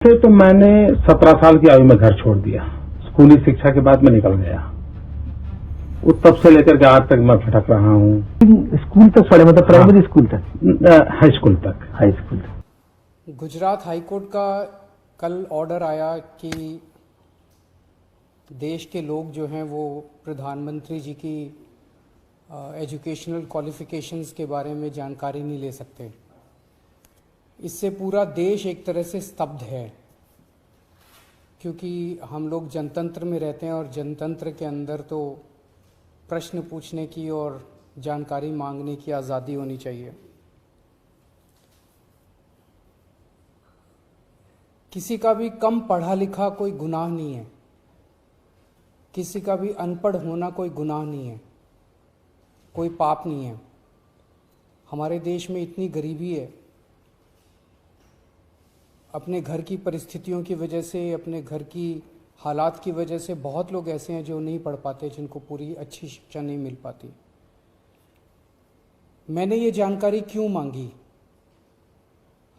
से तो मैंने 17 साल की आयु में घर छोड़ दिया। स्कूली शिक्षा के बाद मैं निकल गया। उस तब से लेकर के आज तक मैं भटक रहा हूँ। स्कूल तक पढ़े, मतलब प्राइमरी स्कूल तक? हाई स्कूल तक। हाई स्कूल तक। गुजरात हाईकोर्ट का कल ऑर्डर आया कि देश के लोग जो हैं वो प्रधानमंत्री जी की एजुकेशनल क्वालिफिकेशंस के बारे में जानकारी नहीं ले सकते। इससे पूरा देश एक तरह से स्तब्ध है, क्योंकि हम लोग जनतंत्र में रहते हैं और जनतंत्र के अंदर तो प्रश्न पूछने की और जानकारी मांगने की आज़ादी होनी चाहिए। किसी का भी कम पढ़ा लिखा कोई गुनाह नहीं है, किसी का भी अनपढ़ होना कोई गुनाह नहीं है, कोई पाप नहीं है। हमारे देश में इतनी गरीबी है, अपने घर की परिस्थितियों की वजह से, अपने घर की हालात की वजह से बहुत लोग ऐसे हैं जो नहीं पढ़ पाते, जिनको पूरी अच्छी शिक्षा नहीं मिल पाती। मैंने ये जानकारी क्यों मांगी?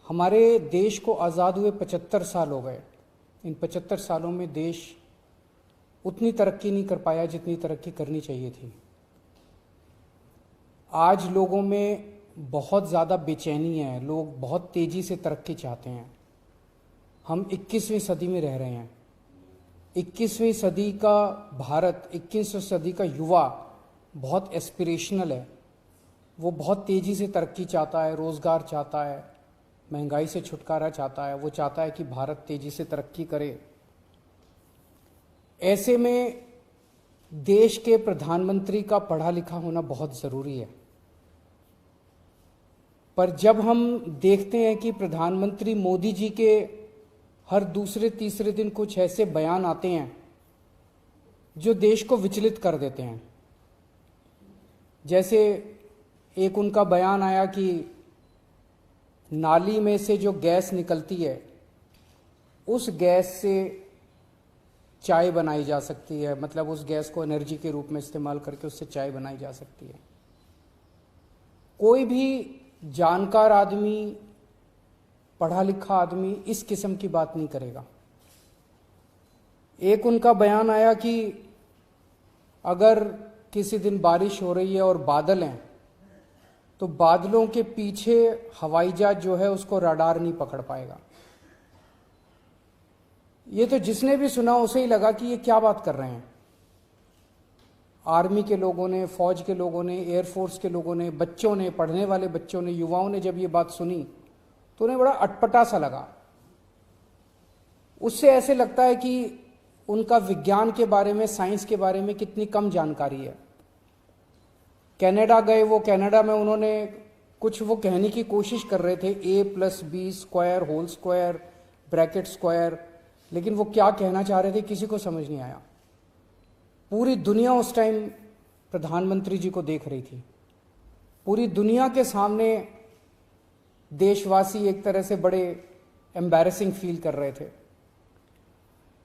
हमारे देश को आज़ाद हुए 75 साल हो गए। इन 75 सालों में देश उतनी तरक्की नहीं कर पाया जितनी तरक्की करनी चाहिए थी। आज लोगों में बहुत ज़्यादा बेचैनी है, लोग बहुत तेज़ी से तरक्की चाहते हैं। हम 21वीं सदी में रह रहे हैं। 21वीं सदी का भारत, 21वीं सदी का युवा बहुत एस्पिरेशनल है। वो बहुत तेज़ी से तरक्की चाहता है, रोज़गार चाहता है, महंगाई से छुटकारा चाहता है। वो चाहता है कि भारत तेज़ी से तरक्की करे। ऐसे में देश के प्रधानमंत्री का पढ़ा लिखा होना बहुत ज़रूरी है। पर जब हम देखते हैं कि प्रधानमंत्री मोदी जी के हर दूसरे तीसरे दिन कुछ ऐसे बयान आते हैं जो देश को विचलित कर देते हैं। जैसे एक उनका बयान आया कि नाली में से जो गैस निकलती है, उस गैस से चाय बनाई जा सकती है, मतलब उस गैस को एनर्जी के रूप में इस्तेमाल करके उससे चाय बनाई जा सकती है। कोई भी जानकार आदमी, पढ़ा लिखा आदमी इस किस्म की बात नहीं करेगा। एक उनका बयान आया कि अगर किसी दिन बारिश हो रही है और बादल हैं, तो बादलों के पीछे हवाई जहाज जो है उसको रडार नहीं पकड़ पाएगा। ये तो जिसने भी सुना उसे ही लगा कि ये क्या बात कर रहे हैं। आर्मी के लोगों ने, फौज के लोगों ने, एयरफोर्स के लोगों ने, बच्चों ने, पढ़ने वाले बच्चों ने, युवाओं ने जब ये बात सुनी तो उन्हें बड़ा अटपटा सा लगा। उससे ऐसे लगता है कि उनका विज्ञान के बारे में, साइंस के बारे में कितनी कम जानकारी है। कनाडा गए, वो कनाडा में उन्होंने कुछ वो कहने की कोशिश कर रहे थे, a+b² whole square bracket square, लेकिन वो क्या कहना चाह रहे थे किसी को समझ नहीं आया। पूरी दुनिया उस टाइम प्रधानमंत्री जी को देख रही थी। पूरी दुनिया के सामने देशवासी एक तरह से बड़े एम्बैरेसिंग फील कर रहे थे।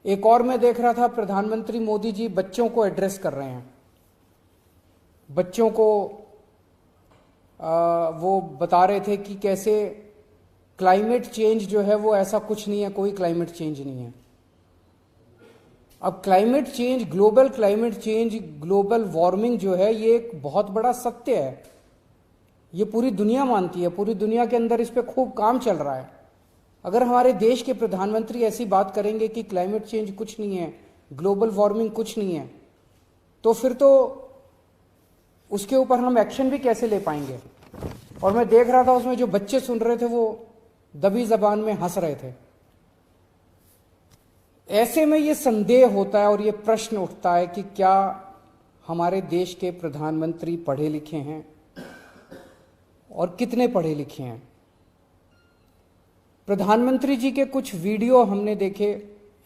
एक और मैं देख रहा था, प्रधानमंत्री मोदी जी बच्चों को एड्रेस कर रहे हैं। बच्चों को वो बता रहे थे कि कैसे क्लाइमेट चेंज जो है वो ऐसा कुछ नहीं है, कोई क्लाइमेट चेंज नहीं है। अब climate change, global climate change, global warming जो है ये एक बहुत बड़ा सत्य है। ये पूरी दुनिया मानती है, पूरी दुनिया के अंदर इस पे खूब काम चल रहा है। अगर हमारे देश के प्रधानमंत्री ऐसी बात करेंगे कि क्लाइमेट चेंज कुछ नहीं है, ग्लोबल वार्मिंग कुछ नहीं है, तो फिर तो उसके ऊपर हम एक्शन भी कैसे ले पाएंगे। और मैं देख रहा था उसमें जो बच्चे सुन रहे थे वो दबी जबान में हंस रहे थे। ऐसे में ये संदेह होता है और ये प्रश्न उठता है कि क्या हमारे देश के प्रधानमंत्री पढ़े लिखे हैं और कितने पढ़े लिखे हैं। प्रधानमंत्री जी के कुछ वीडियो हमने देखे।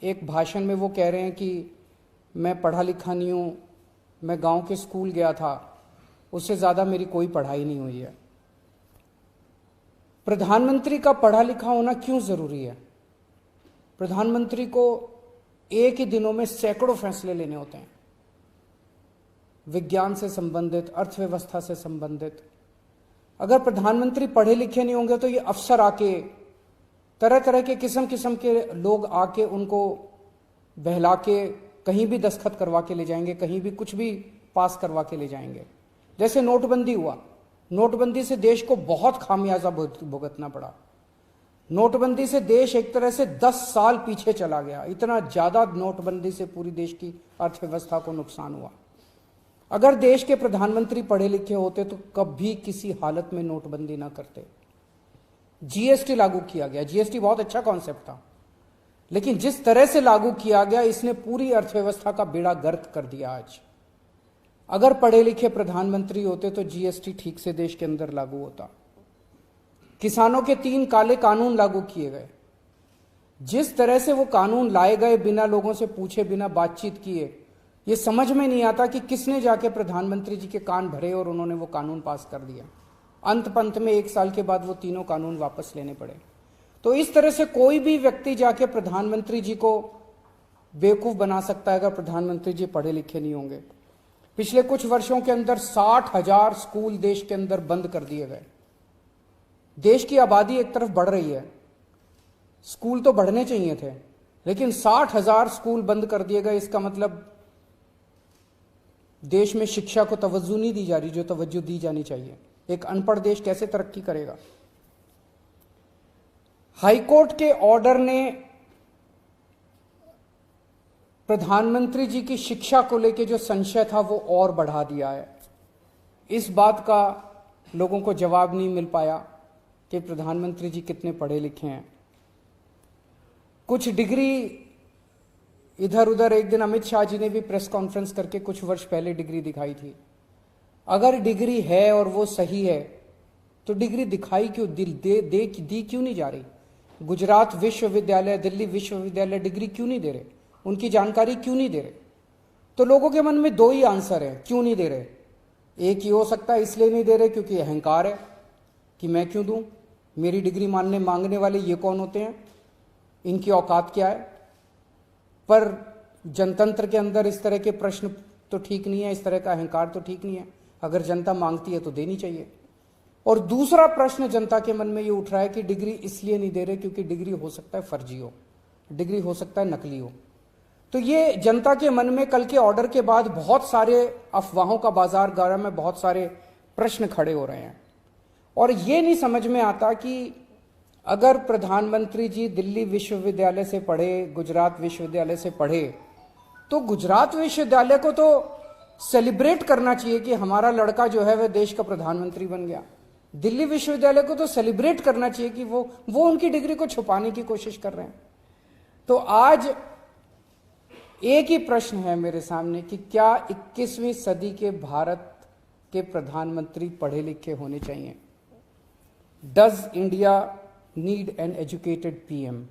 एक भाषण में वो कह रहे हैं कि मैं पढ़ा लिखा नहीं हूँ, मैं गांव के स्कूल गया था, उससे ज़्यादा मेरी कोई पढ़ाई नहीं हुई है। प्रधानमंत्री का पढ़ा लिखा होना क्यों ज़रूरी है? प्रधानमंत्री को एक ही दिनों में सैकड़ों फैसले लेने होते हैं, विज्ञान से संबंधित, अर्थव्यवस्था से संबंधित। अगर प्रधानमंत्री पढ़े लिखे नहीं होंगे तो ये अफसर आके तरह तरह के किस्म किस्म के लोग आके उनको बहला के कहीं भी दस्तखत करवा के ले जाएंगे, कहीं भी कुछ भी पास करवा के ले जाएंगे। जैसे नोटबंदी हुआ, नोटबंदी से देश को बहुत खामियाजा भुगतना पड़ा। नोटबंदी से देश एक तरह से 10 साल पीछे चला गया। इतना ज्यादा नोटबंदी से पूरी देश की अर्थव्यवस्था को नुकसान हुआ। अगर देश के प्रधानमंत्री पढ़े लिखे होते तो कभी किसी हालत में नोटबंदी ना करते। जीएसटी लागू किया गया, जीएसटी बहुत अच्छा कॉन्सेप्ट था, लेकिन जिस तरह से लागू किया गया इसने पूरी अर्थव्यवस्था का बेड़ा गर्क कर दिया। आज अगर पढ़े लिखे प्रधानमंत्री होते तो जीएसटी ठीक से देश के अंदर लागू होता। किसानों के 3 काले कानून लागू किए गए। जिस तरह से वो कानून लाए गए बिना लोगों से पूछे, बिना बातचीत किए, ये समझ में नहीं आता कि किसने जाके प्रधानमंत्री जी के कान भरे और उन्होंने वो कानून पास कर दिया। अंत पंत में 1 साल के बाद वो तीनों कानून वापस लेने पड़े। तो इस तरह से कोई भी व्यक्ति जाके प्रधानमंत्री जी को बेवकूफ बना सकता है अगर प्रधानमंत्री जी पढ़े लिखे नहीं होंगे। पिछले कुछ वर्षों के अंदर 60,000 स्कूल देश के अंदर बंद कर दिए गए। देश की आबादी एक तरफ बढ़ रही है, स्कूल तो बढ़ने चाहिए थे, लेकिन 60,000 स्कूल बंद कर दिए गए। इसका मतलब देश में शिक्षा को तवज्जो नहीं दी जा रही जो तवज्जो दी जानी चाहिए। एक अनपढ़ देश कैसे तरक्की करेगा? हाईकोर्ट के ऑर्डर ने प्रधानमंत्री जी की शिक्षा को लेकर जो संशय था वो और बढ़ा दिया है। इस बात का लोगों को जवाब नहीं मिल पाया कि प्रधानमंत्री जी कितने पढ़े लिखे हैं। कुछ डिग्री इधर उधर, एक दिन अमित शाह जी ने भी प्रेस कॉन्फ्रेंस करके कुछ वर्ष पहले डिग्री दिखाई थी। अगर डिग्री है और वो सही है तो डिग्री दिखाई क्यों, दी क्यों नहीं जा रही? गुजरात विश्वविद्यालय, दिल्ली विश्वविद्यालय डिग्री क्यों नहीं दे रहे? उनकी जानकारी क्यों नहीं दे रहे? तो लोगों के मन में 2 ही आंसर है क्यों नहीं दे रहे। एक ही हो सकता है इसलिए नहीं दे रहे क्योंकि अहंकार है कि मैं क्यों दूं, मेरी डिग्री मांगने वाले ये कौन होते हैं, इनकी औकात क्या है। पर जनतंत्र के अंदर इस तरह के प्रश्न तो ठीक नहीं है, इस तरह का अहंकार तो ठीक नहीं है। अगर जनता मांगती है तो देनी चाहिए। और दूसरा प्रश्न जनता के मन में ये उठ रहा है कि डिग्री इसलिए नहीं दे रहे क्योंकि डिग्री हो सकता है फर्जी हो, डिग्री हो सकता है नकली हो। तो ये जनता के मन में कल के ऑर्डर के बाद बहुत सारे अफवाहों का बाजार गर्म है, बहुत सारे प्रश्न खड़े हो रहे हैं। और ये नहीं समझ में आता कि अगर प्रधानमंत्री जी दिल्ली विश्वविद्यालय से पढ़े, गुजरात विश्वविद्यालय से पढ़े, तो गुजरात विश्वविद्यालय को तो सेलिब्रेट करना चाहिए कि हमारा लड़का जो है वह देश का प्रधानमंत्री बन गया। दिल्ली विश्वविद्यालय को तो सेलिब्रेट करना चाहिए कि वो उनकी डिग्री को छुपाने की कोशिश कर रहे हैं। तो आज एक ही प्रश्न है मेरे सामने कि क्या 21वीं सदी के भारत के प्रधानमंत्री पढ़े लिखे होने चाहिए? Does India need an educated PM?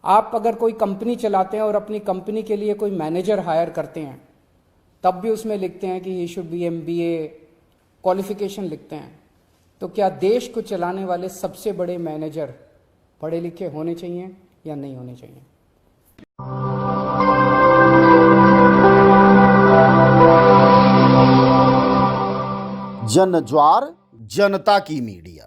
आप अगर कोई कंपनी चलाते हैं और अपनी कंपनी के लिए कोई मैनेजर हायर करते हैं, तब भी उसमें लिखते हैं कि he should be MBA qualification लिखते हैं। तो क्या देश को चलाने वाले सबसे बड़े मैनेजर पढ़े लिखे होने चाहिए या नहीं होने चाहिए? जन ज्वार जनता की मीडिया।